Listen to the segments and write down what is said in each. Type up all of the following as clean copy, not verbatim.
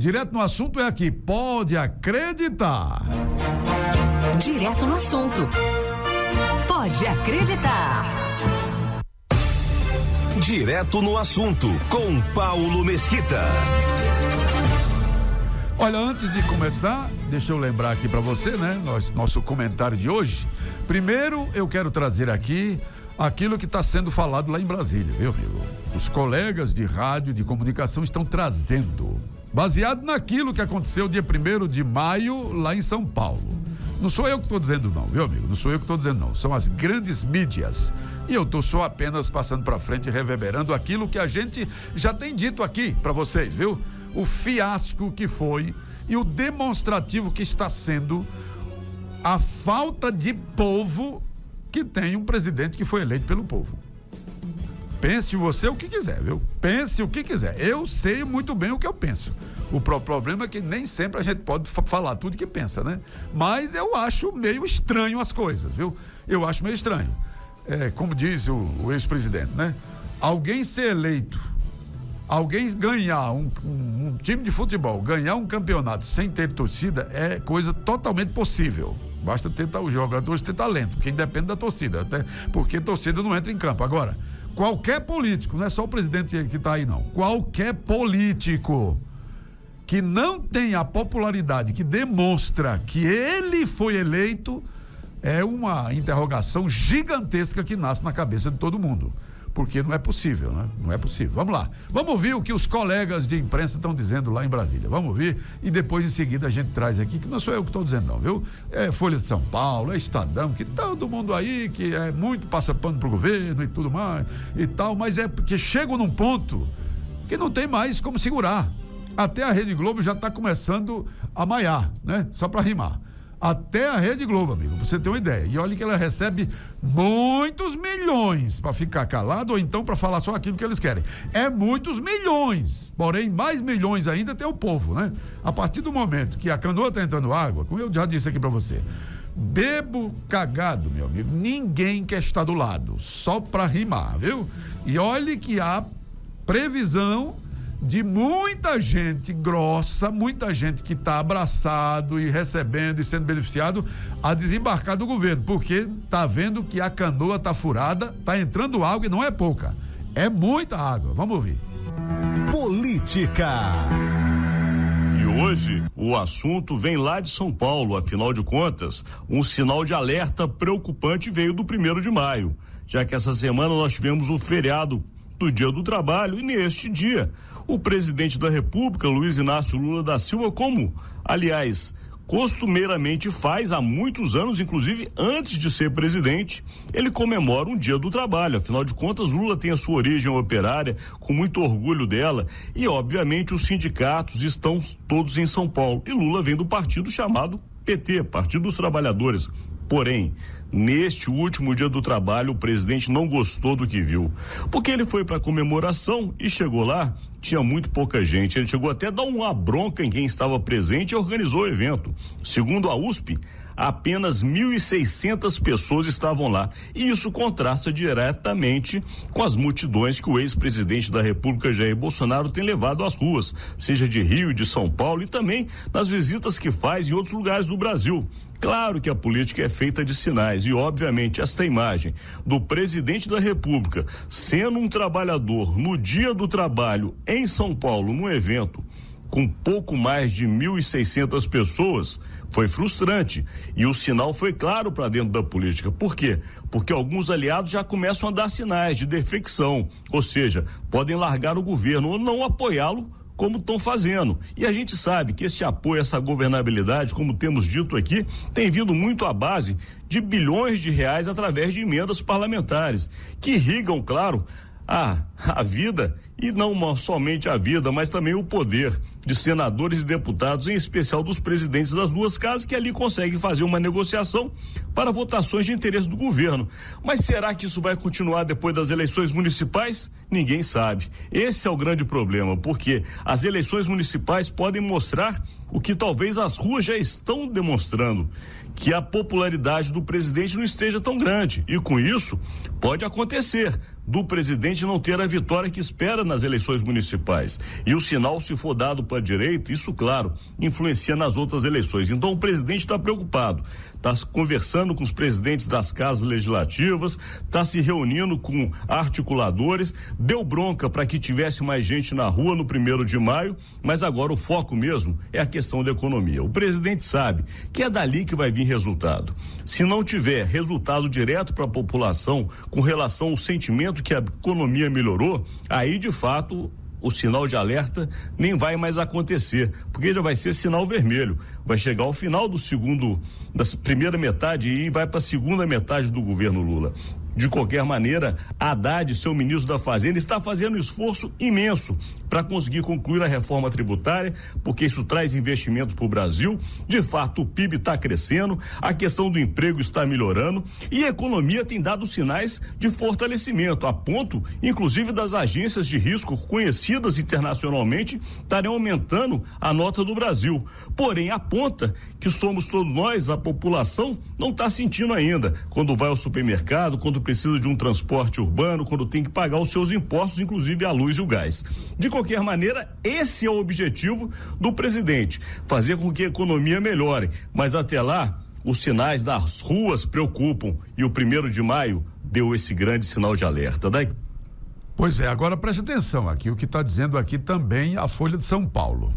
Direto no assunto é aqui, pode acreditar. Direto no assunto. Pode acreditar. Direto no assunto, com Paulo Mesquita. Olha, antes de começar, deixa eu lembrar aqui para você, né? Nosso comentário de hoje. Primeiro, eu quero trazer aqui aquilo que está sendo falado lá em Brasília, viu, amigo? Os colegas de rádio, de comunicação estão trazendo, baseado naquilo que aconteceu dia 1º de maio lá em São Paulo. Não sou eu que estou dizendo não, viu, amigo? Não sou eu que estou dizendo não, são as grandes mídias. E eu estou só apenas passando para frente e reverberando aquilo que a gente já tem dito aqui para vocês, viu? O fiasco que foi e o demonstrativo que está sendo a falta de povo que tem um presidente que foi eleito pelo povo. Pense você o que quiser, viu? Pense o que quiser. Eu sei muito bem o que eu penso. O problema é que nem sempre a gente pode falar tudo que pensa, né? Mas eu acho meio estranho as coisas, viu? Eu acho meio estranho. Como diz o ex-presidente, né? Alguém ser eleito, alguém ganhar um time de futebol, ganhar um campeonato sem ter torcida é coisa totalmente possível. Basta ter os jogadores ter talento, porque depende da torcida, até porque torcida não entra em campo. Agora, qualquer político, não é só o presidente que está aí não, qualquer político que não tem a popularidade que demonstra que ele foi eleito, é uma interrogação gigantesca que nasce na cabeça de todo mundo. Porque não é possível, né? Não é possível. Vamos lá. Vamos ouvir o que os colegas de imprensa estão dizendo lá em Brasília. Vamos ouvir e depois em seguida a gente traz aqui, que não sou eu que estou dizendo não, viu? É Folha de São Paulo, é Estadão, que todo mundo aí que é muito passa pano pro governo e tudo mais e tal, mas é porque chegam num ponto que não tem mais como segurar. Até a Rede Globo já está começando a maiar, né? Só para rimar. Até a Rede Globo, amigo, pra você ter uma ideia. E olha que ela recebe muitos milhões para ficar calado ou então para falar só aquilo que eles querem. É muitos milhões, porém mais milhões ainda tem o povo, né? A partir do momento que a canoa tá entrando água, como eu já disse aqui para você, bebo cagado, meu amigo, ninguém quer estar do lado, só para rimar, viu? E olhe que há previsão de muita gente grossa, muita gente que está abraçado e recebendo e sendo beneficiado a desembarcar do governo, porque tá vendo que a canoa tá furada, tá entrando água e não é pouca, é muita água. Vamos ouvir. Política. E hoje o assunto vem lá de São Paulo, afinal de contas, um sinal de alerta preocupante veio do 1º de maio, já que essa semana nós tivemos o feriado do Dia do Trabalho e neste dia o presidente da República, Luiz Inácio Lula da Silva, como, aliás, costumeiramente faz há muitos anos, inclusive antes de ser presidente, ele comemora um Dia do Trabalho. Afinal de contas, Lula tem a sua origem operária, com muito orgulho dela, e obviamente os sindicatos estão todos em São Paulo. E Lula vem do partido chamado PT, Partido dos Trabalhadores. Porém, neste último Dia do Trabalho, o presidente não gostou do que viu, porque ele foi para a comemoração e chegou lá, tinha muito pouca gente. Ele chegou até a dar uma bronca em quem estava presente e organizou o evento. Segundo a USP, apenas 1.600 pessoas estavam lá, e isso contrasta diretamente com as multidões que o ex-presidente da República, Jair Bolsonaro, tem levado às ruas, seja de Rio, de São Paulo e também nas visitas que faz em outros lugares do Brasil. Claro que a política é feita de sinais e, obviamente, esta imagem do presidente da República sendo um trabalhador no Dia do Trabalho em São Paulo, num evento com pouco mais de 1.600 pessoas, foi frustrante. E o sinal foi claro para dentro da política. Por quê? Porque alguns aliados já começam a dar sinais de defecção, ou seja, podem largar o governo ou não apoiá-lo como estão fazendo. E a gente sabe que este apoio, essa governabilidade, como temos dito aqui, tem vindo muito à base de bilhões de reais através de emendas parlamentares, que irrigam, claro, a vida, e não somente a vida, mas também o poder de senadores e deputados, em especial dos presidentes das duas casas, que ali conseguem fazer uma negociação para votações de interesse do governo. Mas será que isso vai continuar depois das eleições municipais? Ninguém sabe. Esse é o grande problema, porque as eleições municipais podem mostrar o que talvez as ruas já estão demonstrando, que a popularidade do presidente não esteja tão grande, e com isso pode acontecer do presidente não ter a vitória que espera nas eleições municipais. E o sinal, se for dado para a direita, isso, claro, influencia nas outras eleições. Então o presidente está preocupado, está conversando com os presidentes das casas legislativas, está se reunindo com articuladores, deu bronca para que tivesse mais gente na rua no 1º de maio, mas agora o foco mesmo é a questão da economia. O presidente sabe que é dali que vai vir resultado. Se não tiver resultado direto para a população com relação ao sentimento que a economia melhorou, aí de fato o sinal de alerta nem vai mais acontecer, porque já vai ser sinal vermelho. Vai chegar ao final da primeira metade e vai para a segunda metade do governo Lula. De qualquer maneira, Haddad, seu ministro da Fazenda, está fazendo um esforço imenso para conseguir concluir a reforma tributária, porque isso traz investimento para o Brasil. De fato, o PIB está crescendo, a questão do emprego está melhorando e a economia tem dado sinais de fortalecimento, a ponto, inclusive, das agências de risco conhecidas internacionalmente estarem aumentando a nota do Brasil. Porém, aponta que somos todos nós, a população, não está sentindo ainda. Quando vai ao supermercado, quando precisa de um transporte urbano, quando tem que pagar os seus impostos, inclusive a luz e o gás. De qualquer maneira, esse é o objetivo do presidente, fazer com que a economia melhore. Mas até lá, os sinais das ruas preocupam e o 1º de maio deu esse grande sinal de alerta. Pois é, agora preste atenção aqui, o que está dizendo aqui também a Folha de São Paulo.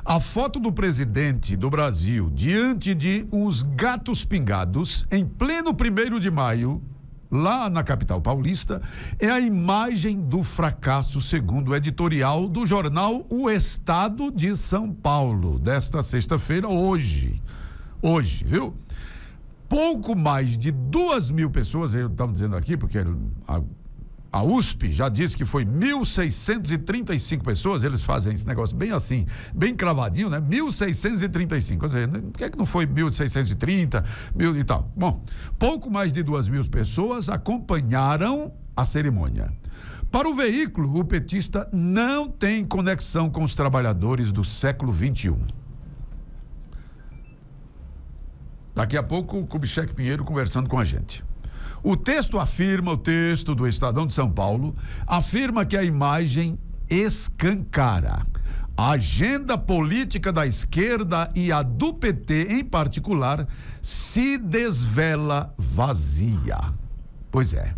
A foto do presidente do Brasil diante de uns gatos pingados em pleno 1º de maio, lá na capital paulista, é a imagem do fracasso, segundo o editorial do jornal O Estado de São Paulo, desta sexta-feira, hoje, viu? Pouco mais de 2.000 pessoas, estamos dizendo aqui, porque a USP já disse que foi 1.635 pessoas, eles fazem esse negócio bem assim, bem cravadinho, né? 1.635, quer dizer, por que não foi 1.630, mil e tal? Bom, pouco mais de 2.000 pessoas acompanharam a cerimônia. Para o veículo, o petista não tem conexão com os trabalhadores do século XXI. Daqui a pouco, o Kubitschek Pinheiro conversando com a gente. O texto do Estadão de São Paulo, afirma que a imagem escancara a agenda política da esquerda e a do PT, em particular, se desvela vazia. Pois é.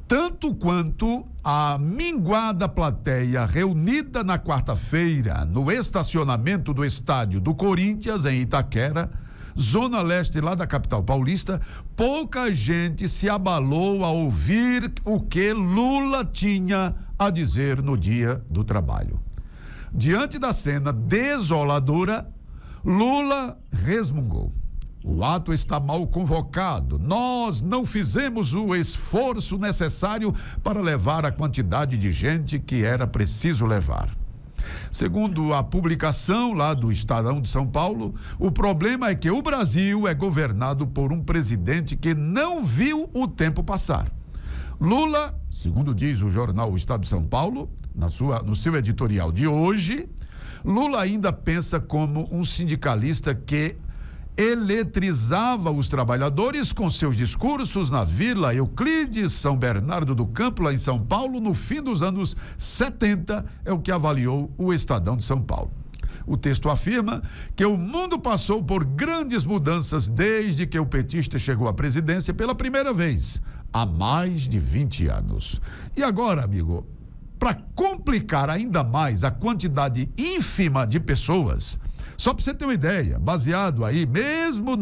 Tanto quanto a minguada plateia reunida na quarta-feira no estacionamento do estádio do Corinthians, em Itaquera, zona leste lá da capital paulista, pouca gente se abalou a ouvir o que Lula tinha a dizer no Dia do Trabalho. Diante da cena desoladora, Lula resmungou: o ato está mal convocado, nós não fizemos o esforço necessário para levar a quantidade de gente que era preciso levar. Segundo a publicação lá do Estadão de São Paulo, o problema é que o Brasil é governado por um presidente que não viu o tempo passar. Lula, segundo diz o jornal O Estado de São Paulo, no seu editorial de hoje, Lula ainda pensa como um sindicalista que eletrizava os trabalhadores com seus discursos na Vila Euclides, São Bernardo do Campo, lá em São Paulo, no fim dos anos 70, é o que avaliou o Estadão de São Paulo. O texto afirma que o mundo passou por grandes mudanças desde que o petista chegou à presidência pela primeira vez, há mais de 20 anos. E agora, amigo, para complicar ainda mais a quantidade ínfima de pessoas, só para você ter uma ideia, baseado aí mesmo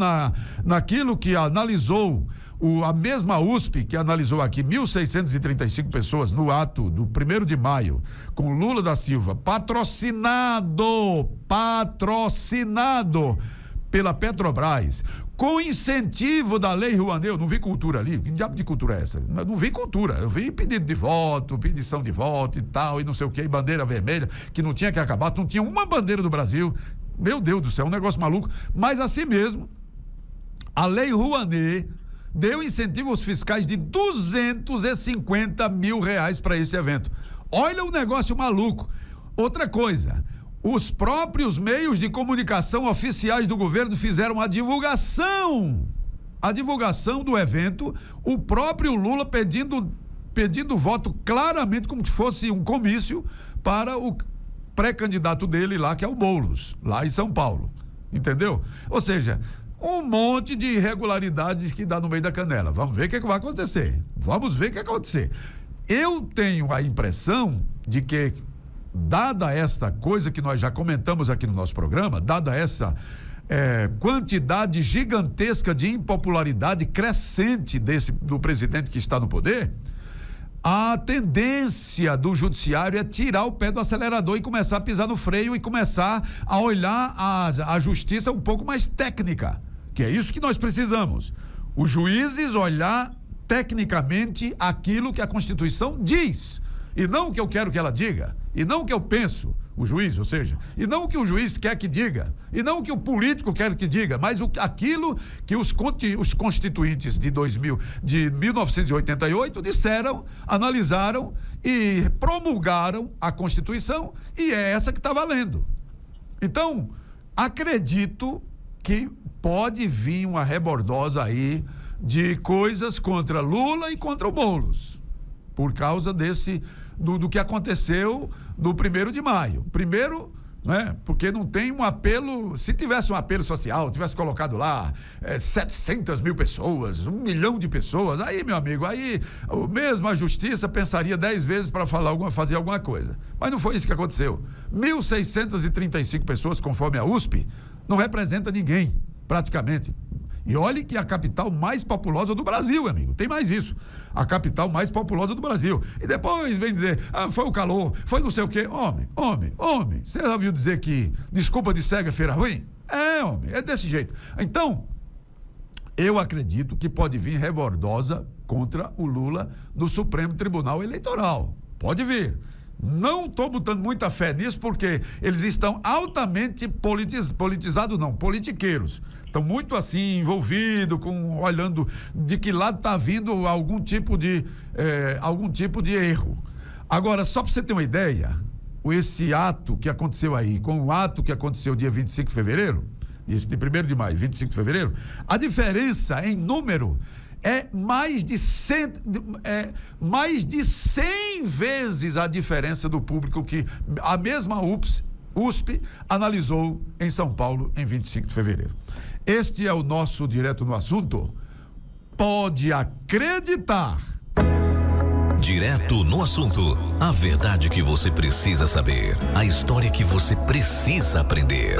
naquilo que analisou a mesma USP, que analisou aqui 1.635 pessoas no ato do 1º de maio, com Lula da Silva, patrocinado pela Petrobras, com incentivo da Lei Rouanet. Eu não vi cultura ali. Que diabo de cultura é essa? Eu não vi cultura. Eu vi pedido de voto, pedição de voto e tal, e não sei o que, e bandeira vermelha, que não tinha que acabar, não tinha uma bandeira do Brasil. Meu Deus do céu, um negócio maluco. Mas assim mesmo, a Lei Rouanet deu incentivos fiscais de R$250 mil para esse evento. Olha o negócio maluco. Outra coisa, os próprios meios de comunicação oficiais do governo fizeram a divulgação do evento, o próprio Lula pedindo pedindo voto claramente como se fosse um comício para o pré-candidato dele lá, que é o Boulos, lá em São Paulo. Entendeu? Ou seja, um monte de irregularidades que dá no meio da canela. Vamos ver o que vai acontecer. Vamos ver o que vai acontecer. Eu tenho a impressão de que, dada esta coisa que nós já comentamos aqui no nosso programa, dada essa quantidade gigantesca de impopularidade crescente do presidente que está no poder, a tendência do judiciário é tirar o pé do acelerador e começar a pisar no freio e começar a olhar a justiça um pouco mais técnica, que é isso que nós precisamos. Os juízes olhar tecnicamente aquilo que a Constituição diz, e não o que eu quero que ela diga, e não o que eu penso, o juiz, ou seja, e não o que o juiz quer que diga, e não o que o político quer que diga, mas aquilo que os constituintes de 1988 disseram, analisaram e promulgaram a Constituição, e é essa que está valendo. Então, acredito que pode vir uma rebordosa aí de coisas contra Lula e contra o Boulos, por causa do que aconteceu no 1º de maio. Primeiro, né, porque não tem um apelo. Se tivesse um apelo social, tivesse colocado lá 700 mil pessoas, 1 milhão de pessoas, aí, meu amigo, aí mesmo a justiça pensaria 10 vezes para fazer alguma coisa. Mas não foi isso que aconteceu. 1.635 pessoas, conforme a USP, não representa ninguém, praticamente. E olhe que é a capital mais populosa do Brasil, amigo. Tem mais isso. A capital mais populosa do Brasil. E depois vem dizer, foi o calor, foi não sei o quê. Homem. Você já ouviu dizer que desculpa de cega feira ruim? Homem, é desse jeito. Então, eu acredito que pode vir rebordosa contra o Lula no Supremo Tribunal Eleitoral. Pode vir. Não estou botando muita fé nisso, porque eles estão altamente politiqueiros. Estão muito assim, envolvidos, olhando de que lado está vindo algum tipo de erro. Agora, só para você ter uma ideia, esse ato que aconteceu aí, com o ato que aconteceu dia 25 de fevereiro, esse de 1º de maio, 25 de fevereiro, a diferença em número é mais de 100 vezes a diferença do público que a mesma USP analisou em São Paulo em 25 de fevereiro. Este é o nosso Direto no Assunto. Pode acreditar. Direto no Assunto. A verdade que você precisa saber. A história que você precisa aprender.